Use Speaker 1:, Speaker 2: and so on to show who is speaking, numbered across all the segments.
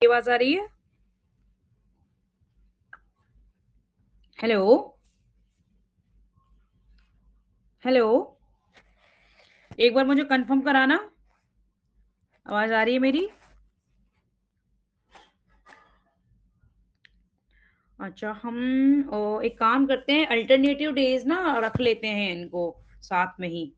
Speaker 1: आवाज आ रही है? हेलो। हेलो। एक बार मुझे कंफर्म कराना, आवाज आ रही है मेरी? अच्छा, हम एक काम करते हैं, अल्टरनेटिव डेज ना रख लेते हैं इनको साथ में ही।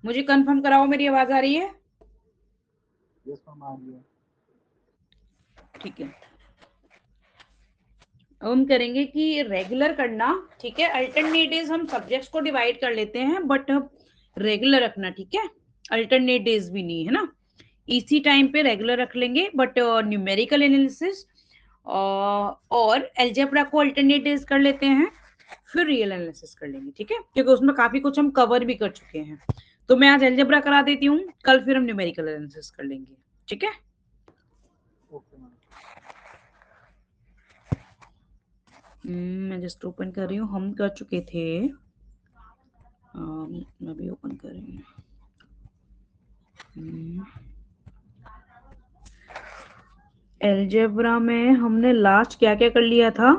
Speaker 1: मुझे कंफर्म कराओ, मेरी आवाज आ रही है? ठीक है। अब हम करेंगे कि रेगुलर करना। ठीक है, अल्टरनेट डेज हम सब्जेक्ट्स को डिवाइड कर लेते हैं, बट रेगुलर रखना, ठीक है? अल्टरनेट डेज भी नहीं है ना, इसी टाइम पे रेगुलर रख लेंगे, बट न्यूमेरिकल एनालिसिस और एल्जेब्रा को अल्टरनेट डेज कर लेते हैं, फिर रियल एनालिसिस कर लेंगे, ठीक है? क्योंकि उसमें काफी कुछ हम कवर भी कर चुके हैं। तो मैं आज एल्जेब्रा करा देती हूँ, कल फिर हम न्यूमेरिकल एनालिसिस कर लेंगे, ठीक है? मैं जस्ट ओपन कर रही हूँ, हम कर चुके थे। मैं भी ओपन कर रही हूँ। एल्जेब्रा में हमने लास्ट क्या क्या कर लिया था?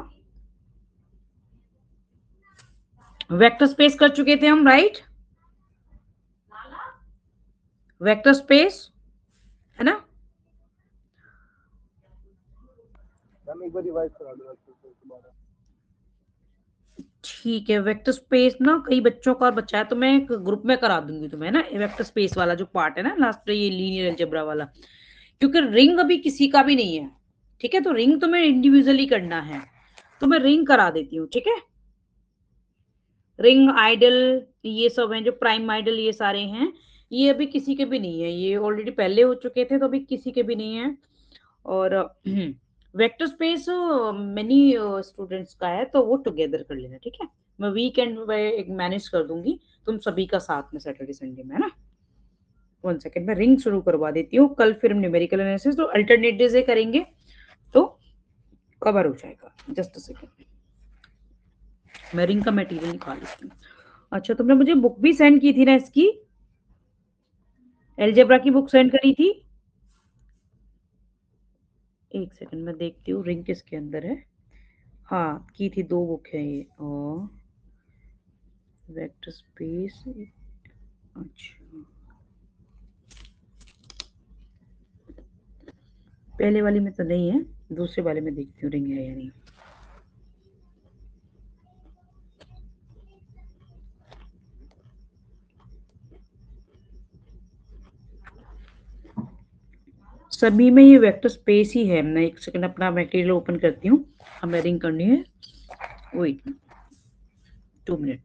Speaker 1: वेक्टर स्पेस कर चुके थे हम, राइट? वेक्टर स्पेस, है ना? एक बार रिवाइज करा दो वेक्टर स्पेस दोबारा। ठीक है, वेक्टर स्पेस ना कई बच्चों का और बच्चा है, तो मैं एक ग्रुप में करा दूंगी तुम्हें ना, वेक्टर स्पेस वाला जो पार्ट है ना लास्ट, ये लीनियर अलजेब्रा वाला। क्योंकि रिंग अभी किसी का भी नहीं है, ठीक है? तो रिंग तुम्हें इंडिविजुअली करना है, तो मैं रिंग करा देती हूँ, ठीक है? रिंग, आइडल, ये सब हैं जो प्राइम आइडल, ये सारे हैं। ये अभी किसी के भी नहीं है, ये ऑलरेडी पहले हो चुके थे, तो अभी किसी के भी नहीं है। और वेक्टर स्पेस मेनी स्टूडेंट्स का है, तो वो टुगेदर कर लेना, ठीक है? मैं वीकेंड में एक मैनेज कर दूंगी तुम सभी का साथ में, सैटरडे संडे में, है ना? वन सेकेंड, मैं रिंग शुरू करवा देती हूँ, कल फिर हम न्यूमेरिकल एनालिसिस तो अल्टरनेट डे से करेंगे, तो कवर हो जाएगा। जस्ट अ सेकेंड, मैं रिंग का मटेरियल निकाल लेती हूँ। अच्छा, तुमने मुझे बुक भी सेंड की थी ना इसकी, एलजेब्रा की बुक सेंड करी थी। एक सेकंड मैं देखती हूँ रिंग किसके अंदर है। हाँ, की थी, दो बुक है ये, और वेक्टर स्पेस। अच्छा, पहले वाली में तो नहीं है, दूसरे वाले में देखती हूँ रिंग है या नहीं। सभी में ये वेक्टर स्पेस ही है। मैं एक सेकंड अपना मटेरियल ओपन करती हूँ, हमें रिंग करनी है। वेट, 2 मिनट।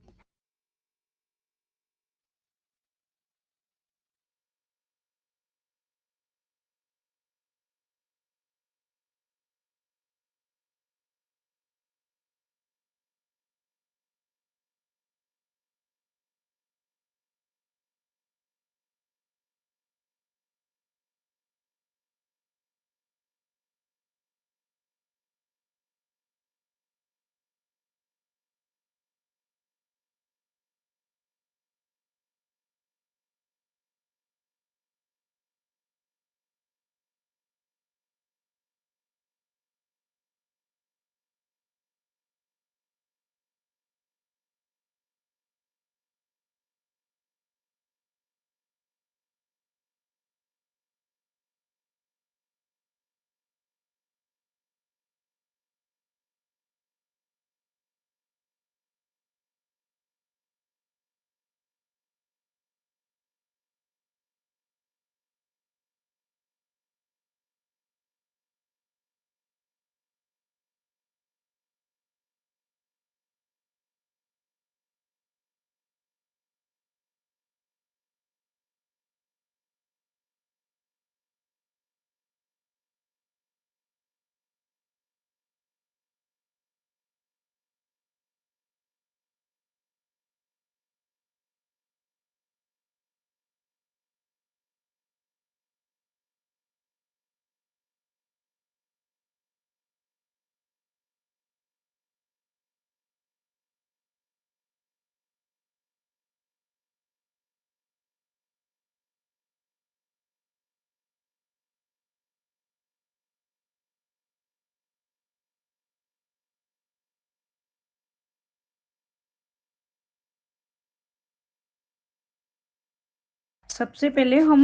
Speaker 1: सबसे पहले हम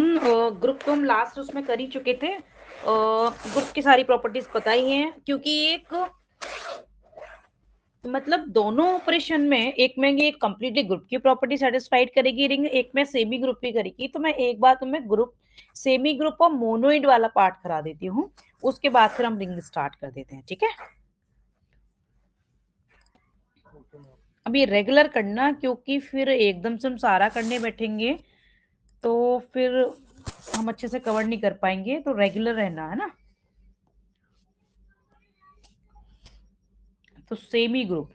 Speaker 1: ग्रुप तो हम लास्ट उसमें कर ही चुके थे, ग्रुप की सारी प्रॉपर्टीज बताई हैं, क्योंकि एक मतलब दोनों ऑपरेशन में, एक में ये कंप्लीटली ग्रुप की प्रॉपर्टी सेटिस्फाइड करेगी रिंग, एक में सेमी ग्रुप की करेगी। तो मैं एक बार तुम्हें ग्रुप, सेमी ग्रुप और मोनोइड वाला पार्ट करा देती हूँ, उसके बाद फिर हम रिंग स्टार्ट कर देते हैं, ठीक है। अब ये रेगुलर करना, क्योंकि फिर एकदम से हम सारा करने बैठेंगे तो फिर हम अच्छे से कवर नहीं कर पाएंगे, तो रेगुलर रहना है ना। तो सेमी ग्रुप,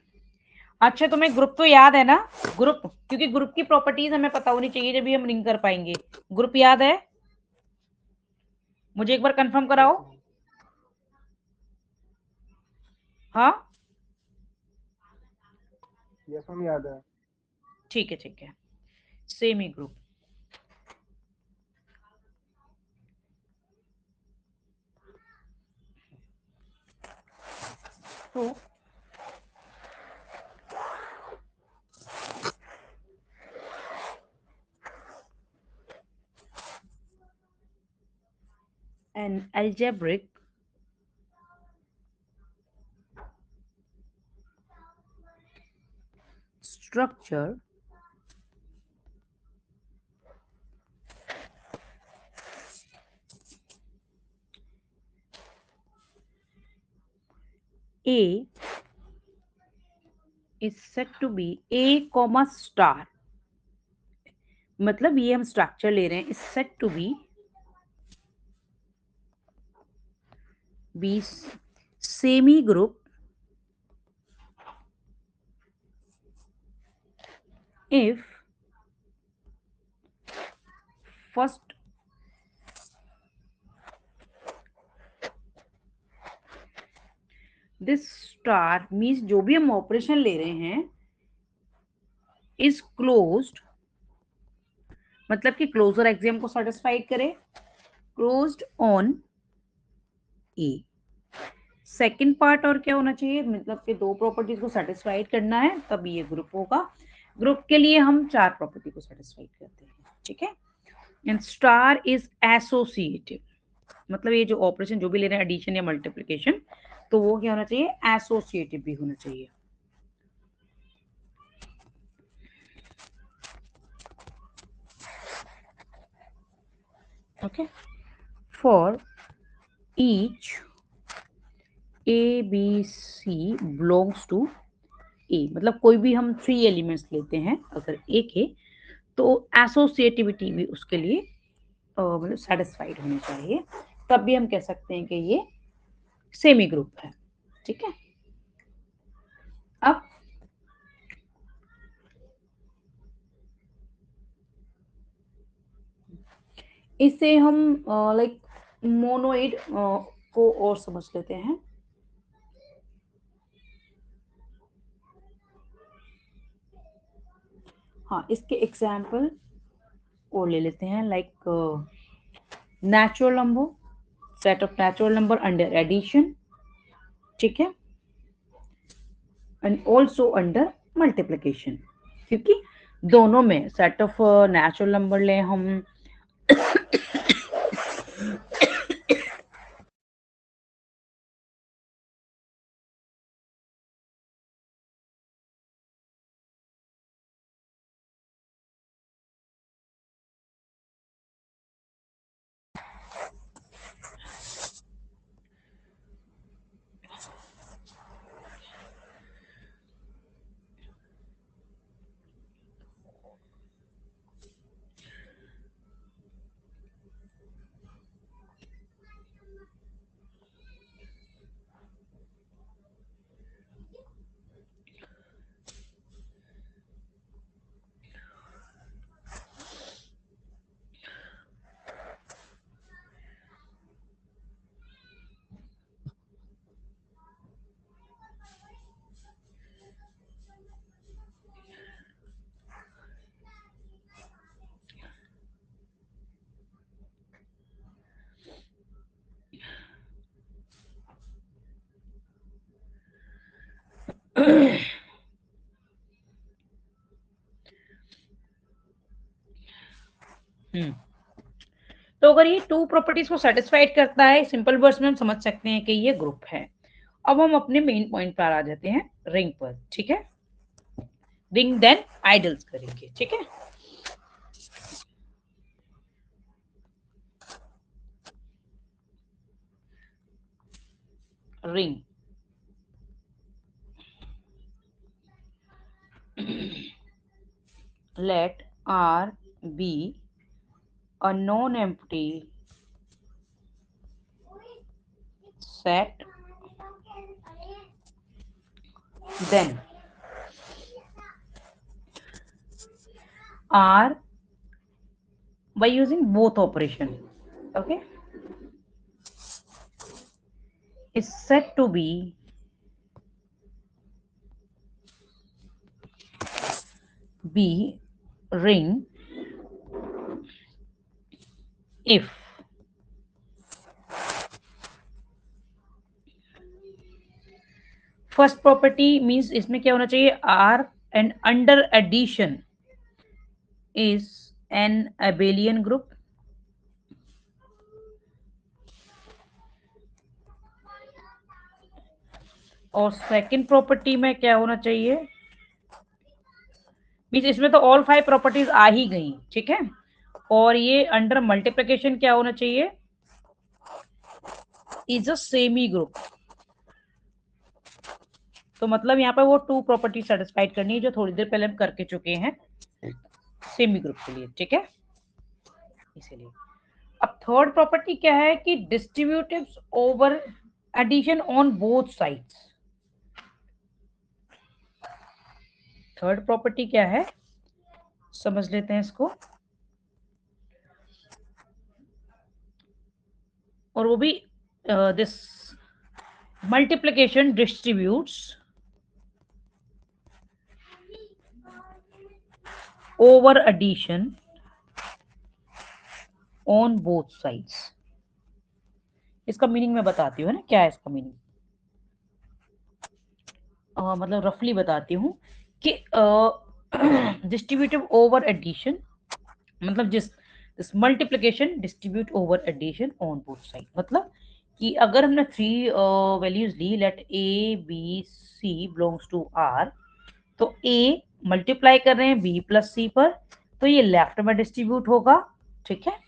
Speaker 1: अच्छा तुम्हें ग्रुप तो याद है ना, ग्रुप, क्योंकि ग्रुप की प्रॉपर्टीज हमें पता होनी चाहिए जब भी हम रिंग कर पाएंगे। ग्रुप याद है? मुझे एक बार कंफर्म कराओ। हाँ
Speaker 2: यस मैम, याद है।
Speaker 1: ठीक है, ठीक है। सेमी ग्रुप, तो an algebraic structure A is said to be A comma star, मतलब ये हम स्ट्रक्चर ले रहे हैं, is said to be semi group if first this star means जो भी हम ऑपरेशन ले रहे हैं is closed, मतलब कि क्लोजर एक्सियम को सेटिस्फाइड करे, closed on A. Second part और क्या होना चाहिए, मतलब कि दो प्रॉपर्टीज को सेटिस्फाइड करना है तभी ये ग्रुप होगा। ग्रुप के लिए हम चार प्रॉपर्टी को सेटिस्फाइड करते हैं, ठीक है। एंड स्टार इज एसोसिएटिव, मतलब ये जो ऑपरेशन जो भी ले रहे हैं, एडिशन या मल्टीप्लिकेशन, तो वो क्या होना चाहिए, एसोसिएटिव भी होना चाहिए। Okay, for each A B C belongs to A, मतलब कोई भी हम थ्री एलिमेंट्स लेते हैं अगर ए के, तो एसोसिएटिविटी भी उसके लिए मतलब सेटिस्फाइड होनी चाहिए, तब भी हम कह सकते हैं कि ये सेमी ग्रुप है, ठीक है। अब इसे हम लाइक मोनोइड को और समझ लेते हैं। हाँ, इसके एग्जाम्पल और ले लेते हैं, like natural number, set of natural number under addition, ठीक है, एंड ऑल्सो अंडर मल्टीप्लीकेशन, क्योंकि दोनों में सेट ऑफ नेचुरल नंबर ले हम अगर ये टू प्रॉपर्टीज को सेटिस्फाइड करता है, सिंपल वर्ड्स में हम समझ सकते हैं कि ये ग्रुप है। अब हम अपने मेन पॉइंट पर आ जाते हैं, रिंग पर। ठीक है, रिंग देन आइडल्स करेंगे। ठीक है, ring let R be a non-empty set, then R by using both operation, okay, is said to be ring if first property means इसमें क्या होना चाहिए, R and under addition is an abelian group, और second property में क्या होना चाहिए, means इसमें तो ऑल 5 प्रॉपर्टीज आ ही गई। ठीक है, और ये अंडर मल्टीप्लिकेशन क्या होना चाहिए, इज अ सेमी ग्रुप। तो मतलब यहाँ पर वो टू प्रॉपर्टी सेटिस्फाइड करनी है जो थोड़ी देर पहले हम करके चुके हैं सेमी ग्रुप के लिए। ठीक है, इसीलिए अब थर्ड प्रॉपर्टी क्या है कि distributives over addition on both sides. Third property क्या है, समझ लेते हैं इसको, और वो भी this multiplication distributes over addition on both sides. इसका मीनिंग मैं बताती हूँ ना, क्या है इसका मीनिंग, मतलब रफली बताती हूँ कि डिस्ट्रीब्यूटिव ओवर एडिशन मतलब जिस multiplication distribute over addition on both side, मतलब कि अगर हमने 3 वैल्यूज ली, let A B C belongs to R, तो ए मल्टीप्लाई कर रहे हैं बी प्लस सी पर, तो ये लेफ्ट में डिस्ट्रीब्यूट होगा। ठीक है,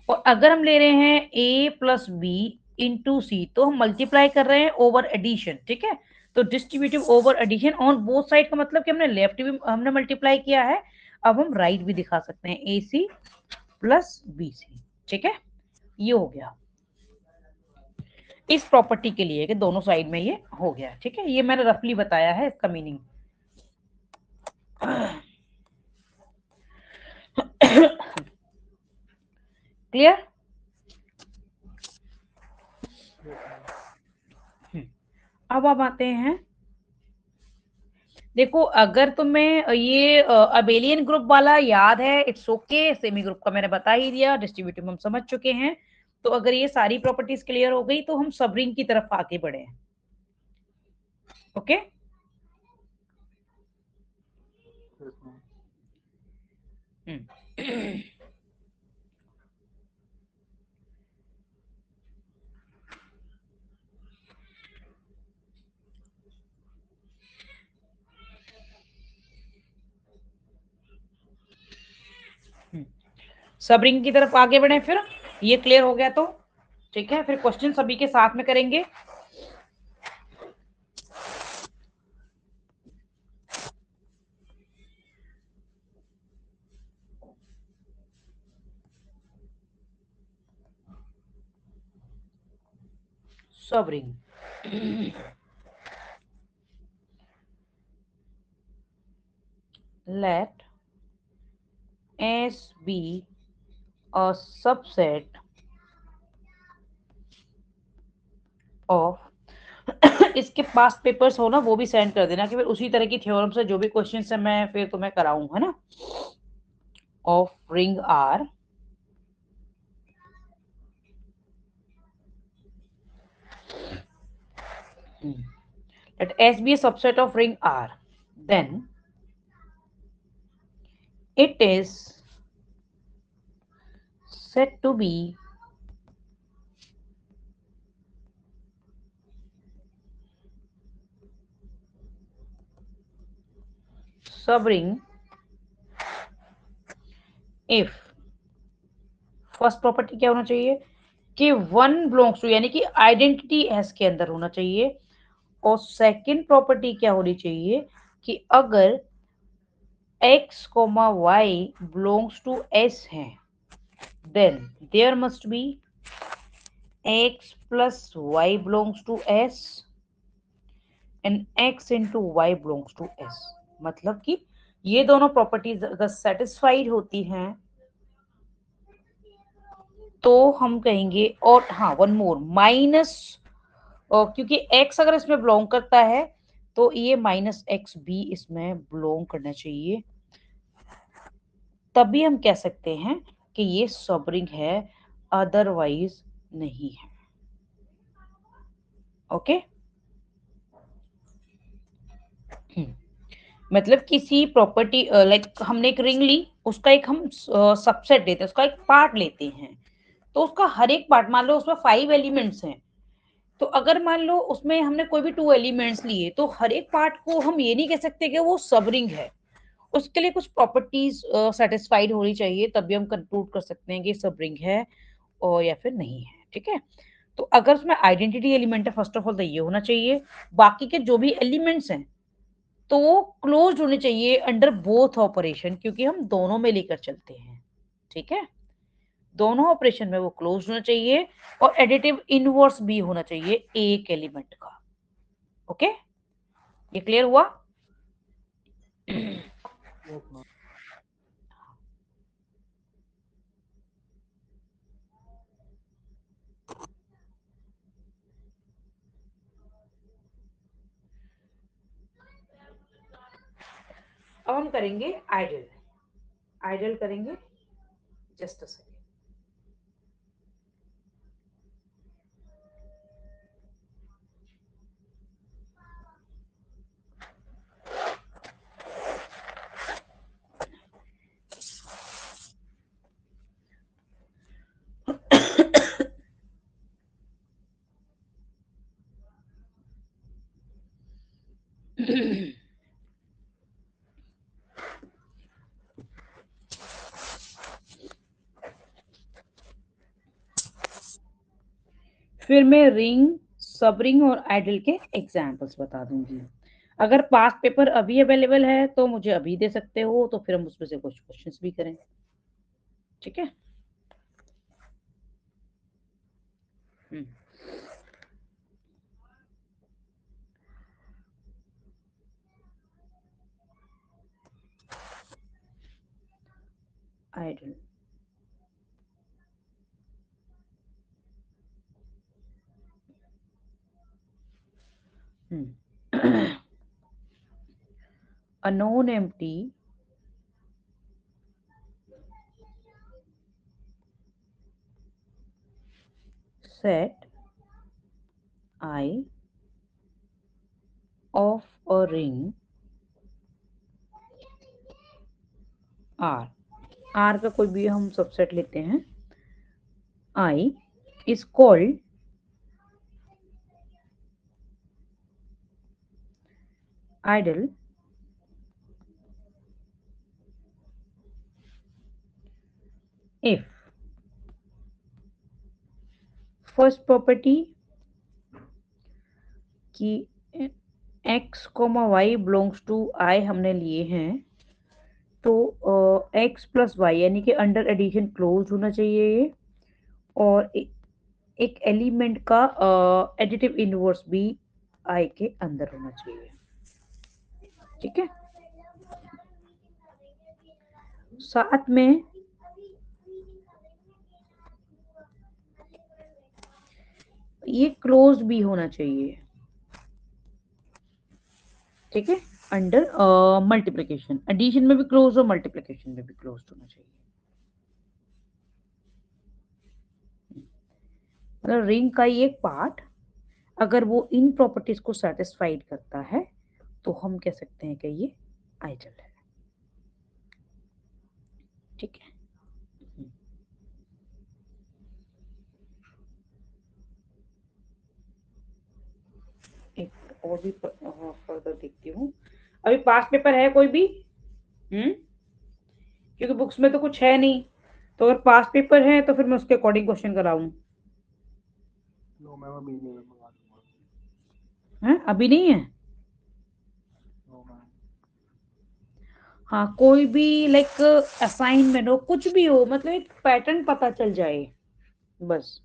Speaker 1: और अगर हम ले रहे हैं ए प्लस बी इंटू सी, तो हम मल्टीप्लाई कर रहे हैं ओवर एडिशन। ठीक है, तो distributive over addition on both side का मतलब कि हमने लेफ्ट भी हमने मल्टीप्लाई किया है, अब हम राइट भी दिखा सकते हैं, ए सी प्लस बी सी। ठीक है, ये हो गया इस प्रॉपर्टी के लिए कि दोनों साइड में ये हो गया। ठीक है, ये मैंने रफली बताया है इसका मीनिंग। क्लियर? अब आप आते हैं, देखो अगर तुम्हें ये अबेलियन ग्रुप वाला याद है, इट्स ओके, सेमी ग्रुप का मैंने बता ही दिया, डिस्ट्रीब्यूटिव हम समझ चुके हैं। तो अगर ये सारी प्रॉपर्टीज क्लियर हो गई तो हम सब रिंग की तरफ आगे बढ़े हैं। ओके, सब रिंग की तरफ आगे बढ़े, फिर ये क्लियर हो गया तो ठीक है, फिर क्वेश्चन सभी के साथ में करेंगे। सब ring let S be a subset of इसके पास पेपर्स हो ना, वो भी सेंड कर देना कि फिर उसी तरह की थ्योरम से जो भी क्वेश्चन है मैं फिर तुम्हें कराऊं, है ना, of ring R let S be a subset of ring R, then it is said to be subring if first property क्या होना चाहिए कि वन बिलोंग्स टू यानी कि आइडेंटिटी एस के अंदर होना चाहिए, और सेकंड प्रॉपर्टी क्या होनी चाहिए कि अगर x, y belongs to s है then there must be x plus y belongs to s and x into y belongs to s। मतलब कि ये दोनों प्रॉपर्टीज अगर सेटिस्फाइड होती हैं तो हम कहेंगे, और हाँ वन मोर माइनस, और क्योंकि x अगर इसमें बिलोंग करता है तो ये माइनस एक्स भी इसमें बिलोंग करना चाहिए, तभी हम कह सकते हैं कि ये सबरिंग है, अदरवाइज नहीं है। ओके मतलब किसी प्रॉपर्टी लाइक हमने एक रिंग ली, उसका एक हम सबसेट लेते हैं, उसका एक पार्ट लेते हैं, तो उसका हर एक पार्ट, मान लो उसमें 5 एलिमेंट्स हैं, तो अगर मान लो उसमें हमने कोई भी 2 एलिमेंट्स लिए तो हर एक पार्ट को हम ये नहीं कह सकते कि वो सब रिंग है, उसके लिए कुछ प्रॉपर्टीज सेटिस्फाइड होनी चाहिए, तभी हम कंक्लूड कर सकते हैं कि सब रिंग है और या फिर नहीं है। ठीक है, तो अगर उसमें आइडेंटिटी एलिमेंट है फर्स्ट ऑफ ऑल तो ये होना चाहिए, बाकी के जो भी एलिमेंट्स हैं तो वो क्लोज होने चाहिए अंडर बोथ ऑपरेशन, क्योंकि हम दोनों में लेकर चलते हैं। ठीक है, दोनों ऑपरेशन में वो क्लोज होना चाहिए और एडिटिव इनवर्स भी होना चाहिए एक एलिमेंट का। ओके, ये क्लियर हुआ?
Speaker 2: Yes ma'am.
Speaker 1: अब हम करेंगे आइडल। आइडल करेंगे, जस्ट अ सेकेंड। फिर मैं रिंग, सब रिंग और आइडल के एग्जांपल्स बता दूंगी। अगर पास्ट पेपर अभी अवेलेबल है तो मुझे अभी दे सकते हो, तो फिर हम उसमें से कुछ क्वेश्चंस भी करें। ठीक है, idol. A known empty set I of a ring R, R का कोई भी हम सबसेट लेते हैं, I is called idle if first property कि x, y belongs to I हमने लिए हैं, तो x प्लस वाई यानी कि अंडर एडिशन क्लोज होना चाहिए ये, और एक एलिमेंट का एडिटिव इनवर्स भी I के अंदर होना चाहिए। ठीक है, साथ में ये क्लोज भी होना चाहिए। ठीक है, अंडर मल्टीप्लिकेशन, एडिशन में भी क्लोज और मल्टीप्लिकेशन में भी क्लोज होना चाहिए। मतलब रिंग का ये पार्ट अगर वो इन प्रॉपर्टीज को सेटिस्फाइड करता है तो हम कह सकते हैं कि ये आइडल है। ठीक है, एक और भी फर्दर देखती हूँ। अभी पास्ट पेपर है कोई भी? क्योंकि बुक्स में तो कुछ है नहीं, तो अगर पास्ट पेपर है तो फिर मैं उसके अकॉर्डिंग क्वेश्चन कराऊं।
Speaker 2: नो मैम अभी नहीं मंगा दूंगा।
Speaker 1: है अभी नहीं है?
Speaker 2: No ma'am.
Speaker 1: हाँ, कोई भी लाइक असाइनमेंट हो, कुछ भी हो, मतलब एक पैटर्न पता चल जाए बस।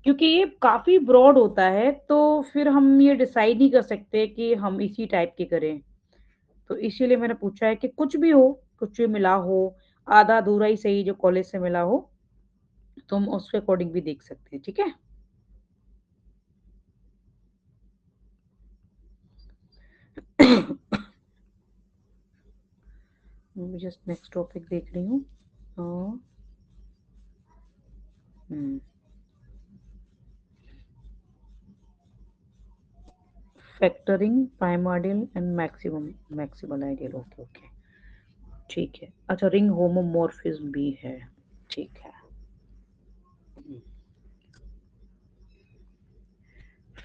Speaker 1: क्योंकि ये काफी ब्रॉड होता है, तो फिर हम ये डिसाइड नहीं कर सकते कि हम इसी टाइप के करें। तो इसीलिए मैंने पूछा है कि कुछ भी हो, कुछ भी मिला हो, आधा अधूरा ही सही, जो कॉलेज से मिला हो, तो हम उसके अकॉर्डिंग भी देख सकते हैं। ठीक है। मैं जस्ट नेक्स्ट टॉपिक देख रही हूँ। Factoring primordial and maximal ideal. Okay okay, ठीक है। अच्छा, रिंग होमोमॉर्फिज्म भी है, ठीक है।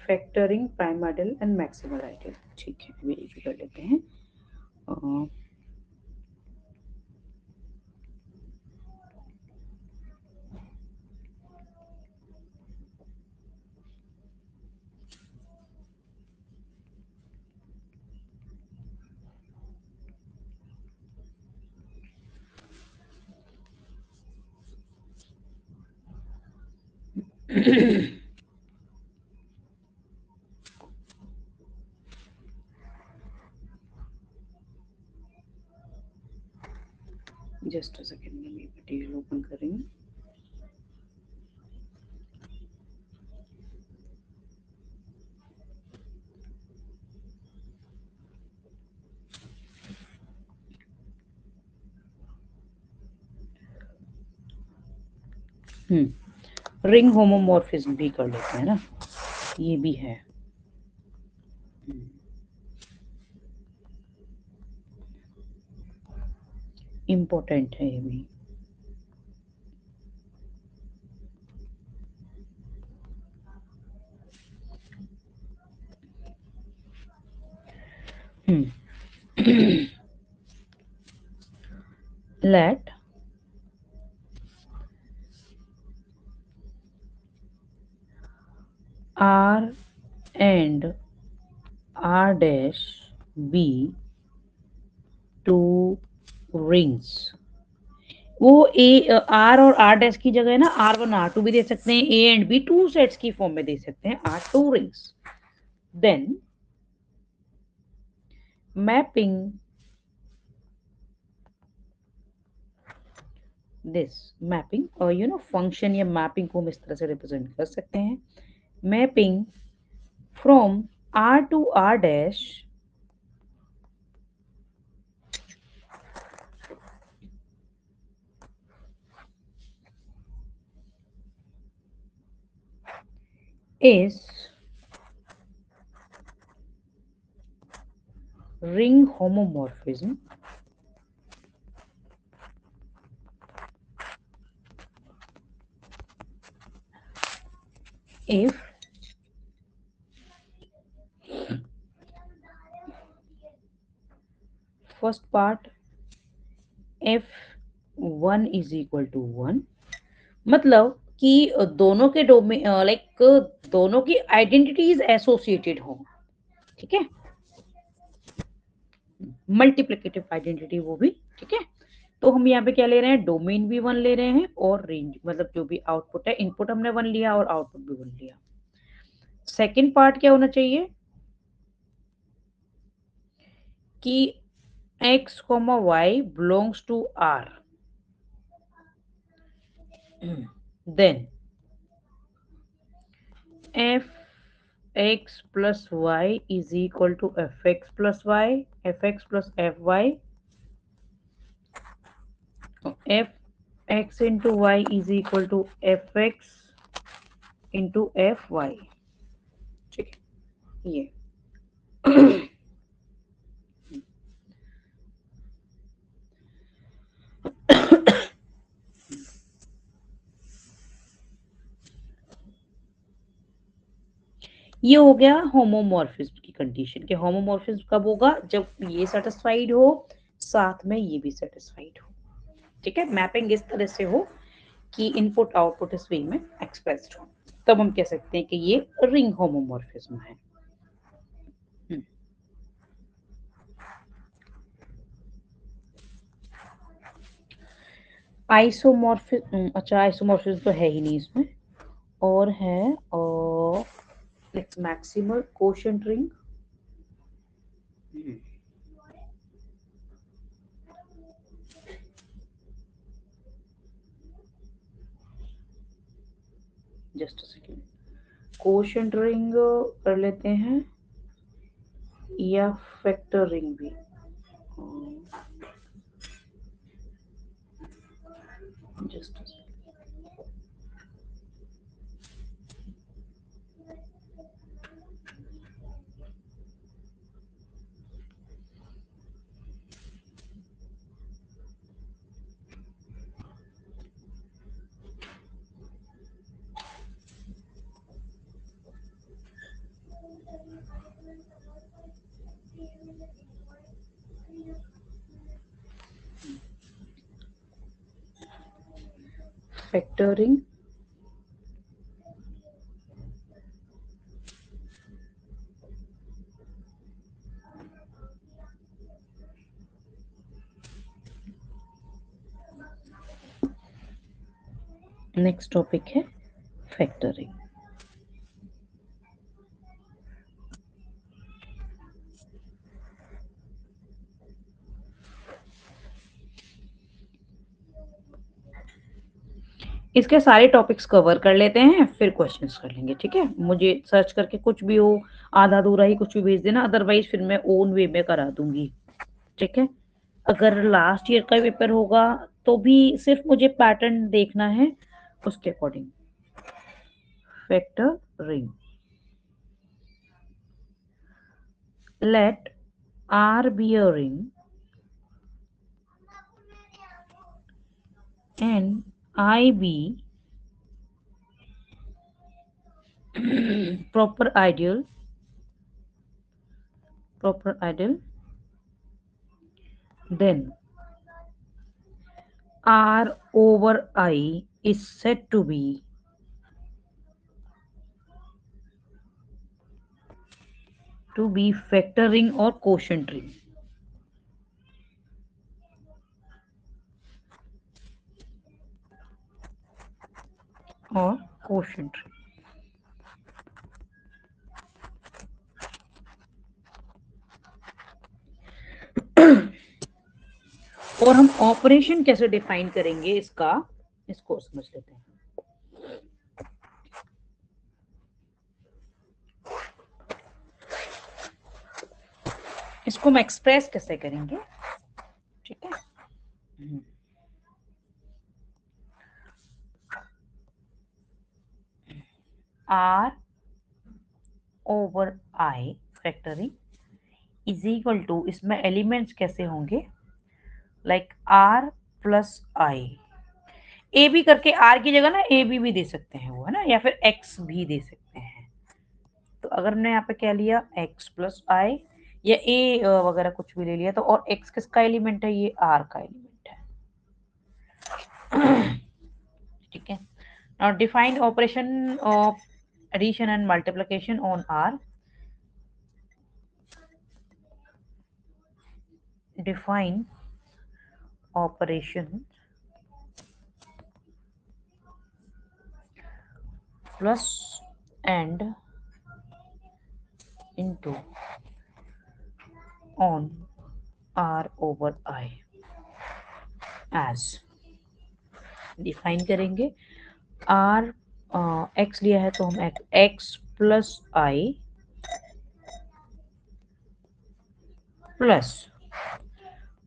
Speaker 1: Factoring primordial and maximal ideal, ठीक है, वेरीफाई कर लेते हैं। जस्ट अ सेकेंड में मटेरियल ओपन कर रही हूँ। रिंग होमोमॉर्फिज्म भी कर लेते हैं ना, ये भी है। इम्पोर्टेंट है ये भी। let R and R dash be two rings। वो ए आर और आर डैश की जगह ना R1 R2 भी दे सकते हैं, A and B two sets की फॉर्म में दे सकते हैं, R two rings. Then mapping this, mapping और फंक्शन या मैपिंग को हम इस तरह से रिप्रेजेंट कर सकते हैं। Mapping from R to R dash is ring homomorphism if first part f1 is equal to 1, मतलब कि दोनों के डोमेन लाइक दोनों की आइडेंटिटीज एसोसिएटेड हो। ठीक है, मल्टीप्लिकेटिव आइडेंटिटी वो भी। ठीक है, तो हम यहाँ पे क्या ले रहे हैं, डोमेन भी 1 ले रहे हैं और रेंज, मतलब जो भी आउटपुट है, इनपुट हमने 1 लिया और आउटपुट भी 1 लिया। सेकेंड पार्ट क्या होना चाहिए कि x, y belongs to R, then f x plus y is equal to fx plus y, fx plus fy, f x into y is equal to fx into fy। ठीक है, ये ये हो गया होमोमॉर्फिज्म की कंडीशन के homomorphism कब होगा, जब ये सेटिस्फाइड हो साथ में ये भी सेटिस्फाइड हो। ठीक है, मैपिंग इस तरह से हो कि इनपुट आउटपुट इस वे में एक्सप्रेस्ड हो, तब हम कह सकते हैं कि ये रिंग होमोमॉर्फिज्म है। आइसोमॉर्फिज्म, अच्छा आइसोमॉर्फिज्म तो है ही नहीं इसमें, और है maximal quotient ring. Just a second, quotient ring कर लेते हैं या फैक्टर रिंग भी। Just factor ring, next topic है फैक्टरिंग। इसके सारे टॉपिक्स कवर कर लेते हैं, फिर क्वेश्चंस कर लेंगे। ठीक है, मुझे सर्च करके कुछ भी हो आधा अधूरा ही कुछ भी भेज देना, अदरवाइज फिर मैं ओन वे में करा दूंगी। ठीक है, अगर लास्ट ईयर का पेपर होगा तो भी सिर्फ मुझे पैटर्न देखना है उसके according. Factor ring, let R be a ring and I be proper ideal, then R over I is said to be factor ring or quotient ring. और quotient ring. और हम ऑपरेशन कैसे डिफाइन करेंगे इसका, इसको समझ लेते हैं। इसको हम एक्सप्रेस कैसे करेंगे, ठीक है। R over I factoring is equal to, इसमें एलिमेंट्स कैसे होंगे, like R plus I, A B करके आर की जगह ना ए बी भी दे सकते हैं वो, है ना, या फिर एक्स भी दे सकते हैं। तो अगर हमने यहाँ पे क्या लिया एक्स प्लस आई या ए वगैरह कुछ भी ले लिया, तो और एक्स किसका एलिमेंट है, ये आर का एलिमेंट है। ठीक है, now define operation of addition and multiplication on R. Define operation plus and into on R over I as define करेंगे। R x लिया है तो हम x plus I plus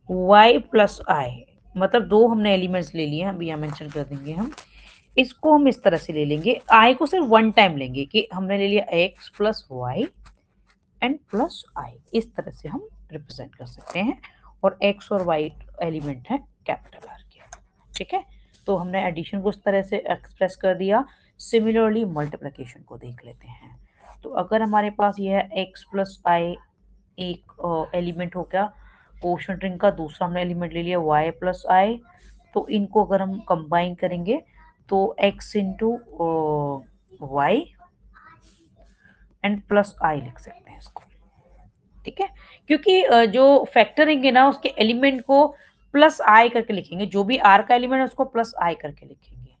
Speaker 1: y plus I, मतलब दो हमने एलिमेंट्स ले लिए हैं, अभी यहाँ मेंशन कर देंगे हम। इसको हम इस तरह से ले लेंगे, आई को सिर्फ वन टाइम लेंगे कि हमने ले लिया x plus y and plus I, इस तरह से हम रिप्रेजेंट कर सकते हैं। और x और y एलिमेंट है कैपिटल आर के। ठीक है, तो हमने एडिशन को इस तरह से एक्सप्रेस कर दिया। सिमिलरली मल्टीप्लिकेशन को देख लेते हैं। तो अगर हमारे पास ये है x प्लस आई एक एलिमेंट हो गया, क्वोशंट रिंग का दूसरा हमने एलिमेंट ले लिया y प्लस आई, तो इनको अगर हम कंबाइन करेंगे तो x into y and plus I लिख सकते हैं इसको, ठीक है। क्योंकि जो फैक्टरिंग है ना उसके एलिमेंट को प्लस आई करके लिखेंगे, जो भी आर का एलिमेंट है उसको प्लस आई करके लिखेंगे,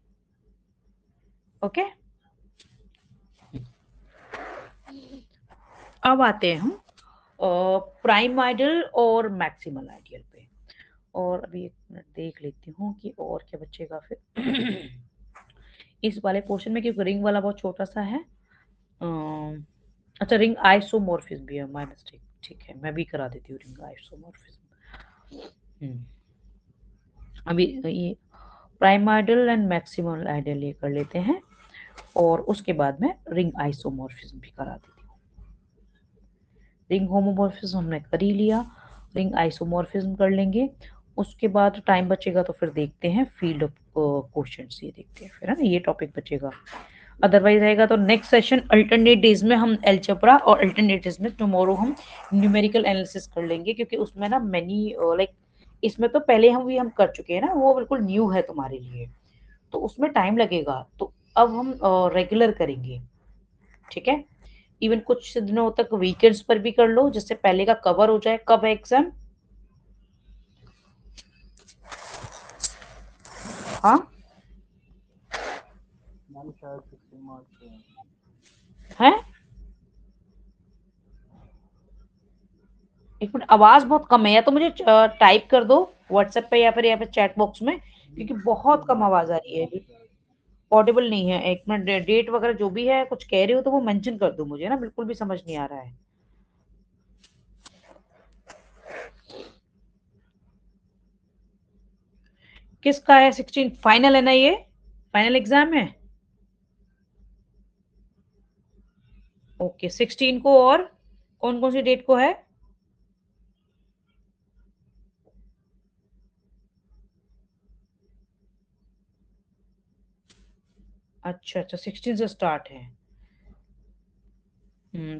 Speaker 1: ओके। अब आते हैं हम प्राइम आइडियल और मैक्सिमल आइडियल पे, और अभी एक मिनट देख लेती हूँ कि और क्या बचेगा फिर इस वाले पोर्शन में, क्योंकि रिंग वाला बहुत छोटा सा है। अच्छा, रिंग आइसोमॉर्फिज्म भी है, माय मिस्टेक, ठीक है, मैं भी करा देती हूँ रिंग आइसोमॉर्फिज्म। अभी ये prime ideal and maximal ideal ये कर लेते हैं, और उसके बाद में रिंग आइसोमॉर्फिज्म भी करा देती हूँ। रिंग होमोमॉर्फिज्म हमने कर ही लिया, रिंग आइसोमॉर्फिज्म कर लेंगे, उसके बाद टाइम बचेगा तो फिर देखते हैं फील्ड ऑफ क्वेश्चंस, ये देखते हैं फिर, है ना, ये टॉपिक बचेगा। अदरवाइज रहेगा तो नेक्स्ट सेशन अल्टरनेट डेज में हम अलजेब्रा, और अल्टरनेट डेज में टुमारो हम न्यूमेरिकल एनालिसिस कर लेंगे, क्योंकि उसमें ना मैनी लाइक इसमें तो पहले हम कर चुके हैं ना, वो बिल्कुल न्यू है तुम्हारे लिए, तो उसमें टाइम लगेगा, तो अब हम रेगुलर करेंगे, ठीक है। इवन कुछ दिनों तक वीकेंड्स पर भी कर लो, जिससे पहले का कवर हो जाए। कब है एग्जाम? हाँ
Speaker 2: मैम शायद 16 मार्च को है।
Speaker 1: है, एक मिनट, आवाज बहुत कम है, या तो मुझे टाइप कर दो व्हाट्सएप पे या फिर यहाँ पे चैट बॉक्स में, क्योंकि
Speaker 2: 16
Speaker 1: बहुत कम
Speaker 2: मार्च
Speaker 1: आवाज
Speaker 2: को
Speaker 1: आ
Speaker 2: है
Speaker 1: रही है,
Speaker 2: शायद शायद।
Speaker 1: ऑडिबल नहीं है। एक मिनट, डेट वगैरह जो भी है कुछ कह रहे हो तो वो मेंशन कर दो मुझे ना, बिल्कुल भी समझ नहीं आ रहा है। किसका है 16? फाइनल है ना, ये फाइनल एग्जाम है। ओके, 16 को, और कौन कौन सी डेट को है? अच्छा अच्छा, 16 से स्टार्ट है।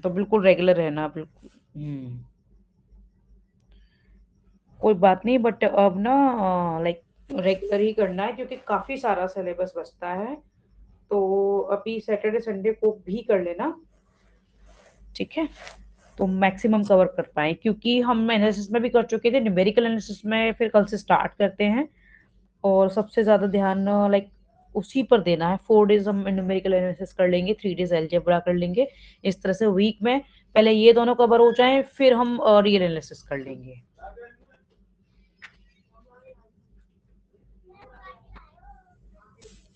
Speaker 1: तो बिल्कुल रेगुलर है ना, बिल्कुल। कोई बात नहीं, बट अब ना लाइक रेगुलर ही करना है, क्योंकि काफी सारा सिलेबस बचता है, तो अभी सैटरडे संडे को भी कर लेना, ठीक है, तो मैक्सिमम कवर कर पाए, क्योंकि हम एनालिसिस में भी कर चुके थे, न्यूमेरिकल एनालिसिस में फिर कल से स्टार्ट करते हैं, और सबसे ज्यादा ध्यान लाइक उसी पर देना है। 4 डेज हम न्यूमेरिकल एनालिसिस कर लेंगे, 3 डेज अलजेब्रा कर लेंगे, इस तरह से वीक में पहले ये दोनों कवर हो जाएं, फिर हम रियल एनालिसिस कर लेंगे।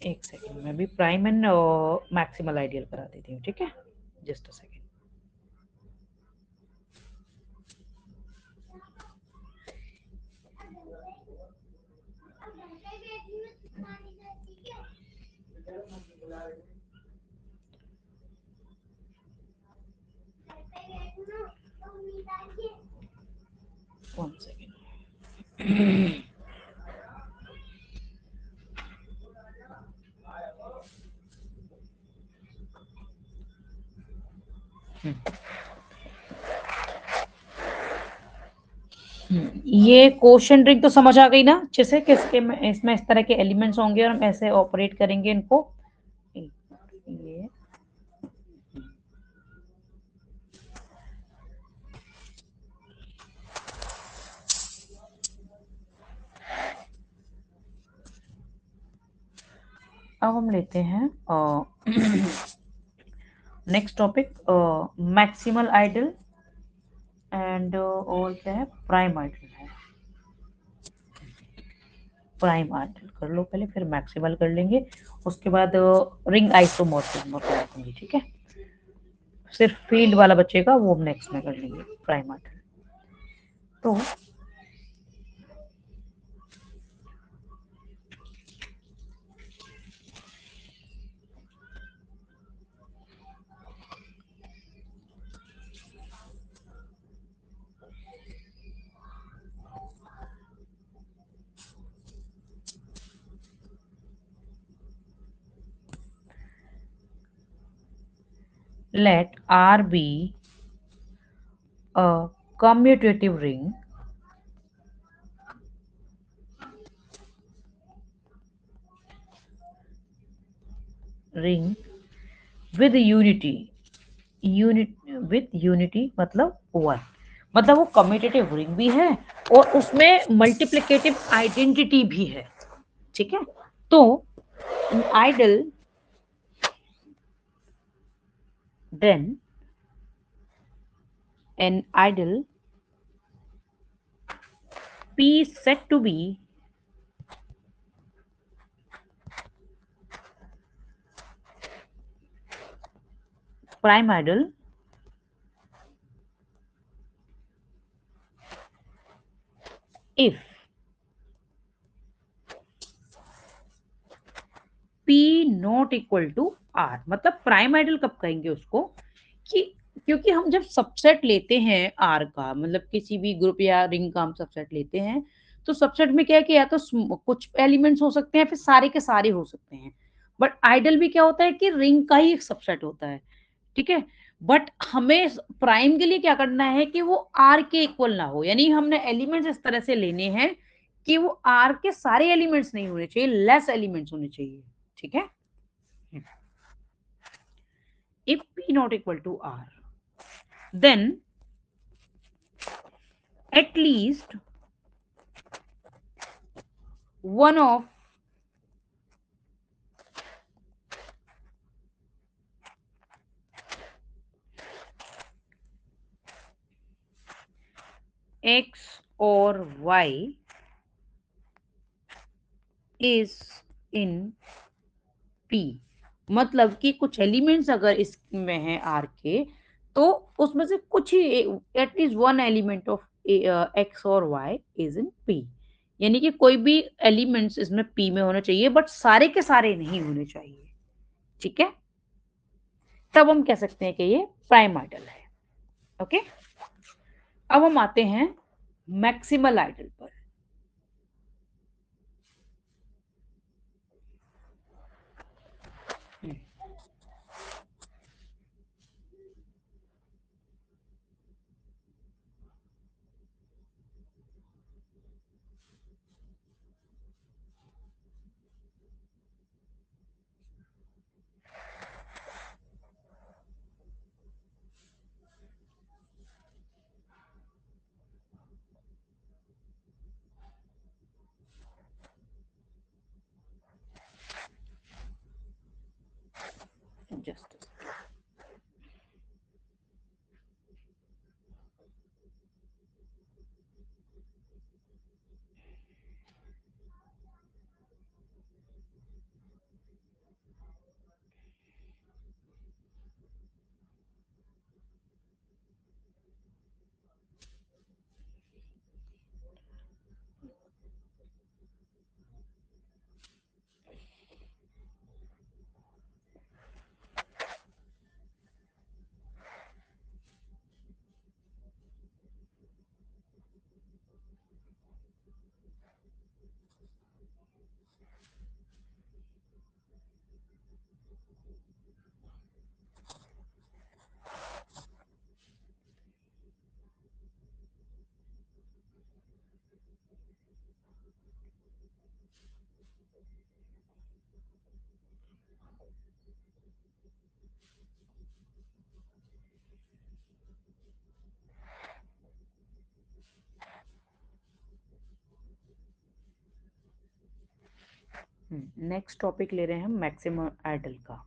Speaker 1: एक सेकंड, मैं भी प्राइम एंड मैक्सिमल आइडियल करा देती हूँ, ठीक है, just a second. One second. ये क्वेश्चन ट्रिक तो समझ आ गई ना अच्छे से, किसके में इसमें इस तरह के एलिमेंट्स होंगे और हम ऐसे ऑपरेट करेंगे इनको। ये अब हम लेते हैं next topic, maximal ideal and और क्या है, प्राइम आइडल है। प्राइम आइडल कर लो पहले, फिर मैक्सिमल कर लेंगे, उसके बाद रिंग आइसोमॉर्फिज्म कर लेंगे, ठीक है। सिर्फ फील्ड वाला बचेगा, वो हम नेक्स्ट में कर लेंगे, प्राइम आइडल। तो let R be a commutative ring with unity मतलब 1, मतलब वो कम्यूटेटिव रिंग भी है और उसमें मल्टीप्लिकेटिव आइडेंटिटी भी है, ठीक है। तो idol then an idol P is said to be prime idol if P not equal to R। मतलब प्राइम आइडल कब कहेंगे उसको कि क्योंकि हम जब सबसेट लेते हैं R का, मतलब किसी भी ग्रुप या रिंग का हम सबसेट लेते हैं, तो सबसेट में क्या है कि या तो कुछ एलिमेंट्स हो सकते हैं फिर सारे के सारे हो सकते हैं। बट आइडल भी क्या होता है कि रिंग का ही एक सबसेट होता है, ठीक है। बट हमें प्राइम के लिए क्या करना है कि वो आर के इक्वल ना हो, यानी हमने एलिमेंट्स इस तरह से लेने हैं कि वो आर के सारे एलिमेंट्स नहीं होने चाहिए, लेस एलिमेंट्स होने चाहिए, ठीक है। If p not equal to r, then at least one of x or y is in p। मतलब कि कुछ एलिमेंट्स अगर इसमें है आर के, तो उसमें से कुछ ही at least one element of x और वाई इज इन पी, यानी कि कोई भी एलिमेंट्स इसमें पी में होना चाहिए बट सारे के सारे नहीं होने चाहिए, ठीक है। तब हम कह सकते हैं कि ये प्राइम आइडल है, ओके। अब हम आते हैं मैक्सिमल आइडल पर। जस्ट नेक्स्ट टॉपिक ले रहे हैं हम मैक्सिमम आइडल का।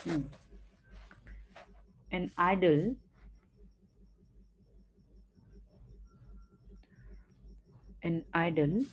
Speaker 1: Hmm. An idol, an idol